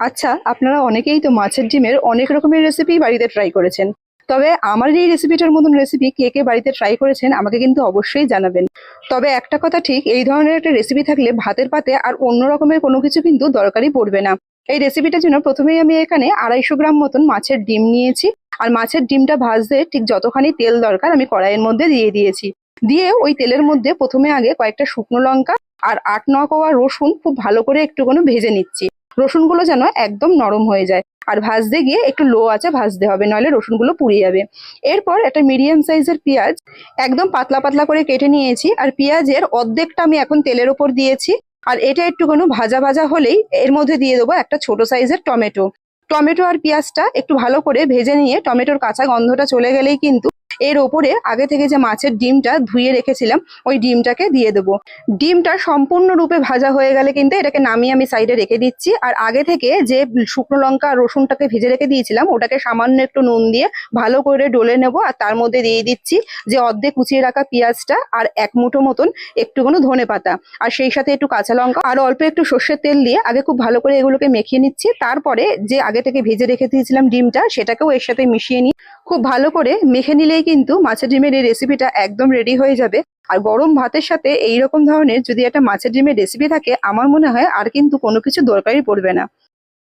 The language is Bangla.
আচ্ছা, আপনারা অনেকেই তো মাছের ডিমের অনেক রকমের রেসিপি বাড়িতে ট্রাই করেছেন। তবে আমার এই রেসিপিটার মতন রেসিপি কে কে বাড়িতে ট্রাই করেছেন আমাকে কিন্তু অবশ্যই জানাবেন। তবে একটা কথা ঠিক, এই ধরনের একটা রেসিপি থাকলে ভাতের পাতে আর অন্য রকমের কোনো কিছু কিন্তু দরকারই পড়বে না। এই রেসিপিটার জন্য প্রথমেই আমি এখানে 250 গ্রাম মতন মাছের ডিম নিয়েছি। আর মাছের ডিমটা ভাজতে ঠিক যতখানি তেল দরকার আমি কড়াইয়ের মধ্যে দিয়ে দিয়েছি। দিয়ে ওই তেলের মধ্যে প্রথমে আগে কয়েকটা শুকনো লঙ্কা আর 8-9 কোয়া রসুন খুব ভালো করে একটুখানি ভেজে নিচ্ছি। রসুনগুলো যেন একদম নরম হয়ে যায়। আর ভাজতে গিয়ে একটু লো আঁচে ভাজতে হবে, নইলে রসুনগুলো পুড়ে যাবে। এরপর একটা মিডিয়াম সাইজের পেঁয়াজ একদম পাতলা পাতলা করে কেটে নিয়েছি, আর পেঁয়াজের অর্ধেকটা আমি এখন তেলের ওপর দিয়েছি। আর এটা একটুখানি ভাজা ভাজা হলেই এর মধ্যে দিয়ে দেবো একটা ছোট সাইজের টমেটো। টমেটো আর পেঁয়াজটা একটু ভালো করে ভেজে নিয়ে টমেটোর কাঁচা গন্ধটা চলে গেলেই কিন্তু এর ওপরে আগে থেকে যে মাছের ডিমটা ধুয়ে রেখেছিলাম ওই ডিমটাকে দিয়ে দেবো। ডিমটা সম্পূর্ণরূপে ভাজা হয়ে গেলে কিন্তু এটাকে নামিয়ে আমি সাইডে রেখে দিচ্ছি। আর আগে থেকে যে শুকনো লঙ্কা আর রসুনটাকে ভেজে রেখে দিয়েছিলাম ওটাকে সামান্য একটু নুন দিয়ে ভালো করে ডলে নেবো। আর তার মধ্যে দিয়ে দিচ্ছি যে অর্ধেক কুচিয়ে রাখা পেঁয়াজটা আর এক মুঠো মতন একটুখানি ধনে পাতা, আর সেই সাথে একটু কাঁচা লঙ্কা আর অল্প একটু সর্ষের তেল দিয়ে আগে খুব ভালো করে এগুলোকে মেখিয়ে নিচ্ছি। তারপরে যে আগে থেকে ভেজে রেখে দিয়েছিলাম ডিমটা সেটাকেও এর সাথে মিশিয়ে নিই। খুব ভালো করে মেখে নিলেই কিন্তু মাছের ডিমের এই রেসিপিটা একদম রেডি হয়ে যাবে। আর গরম ভাতের সাথে এইরকম ধরনের যদি একটা মাছের ডিমের রেসিপি থাকে আমার মনে হয় আর কিন্তু কোনো কিছু দরকারই পড়বে না।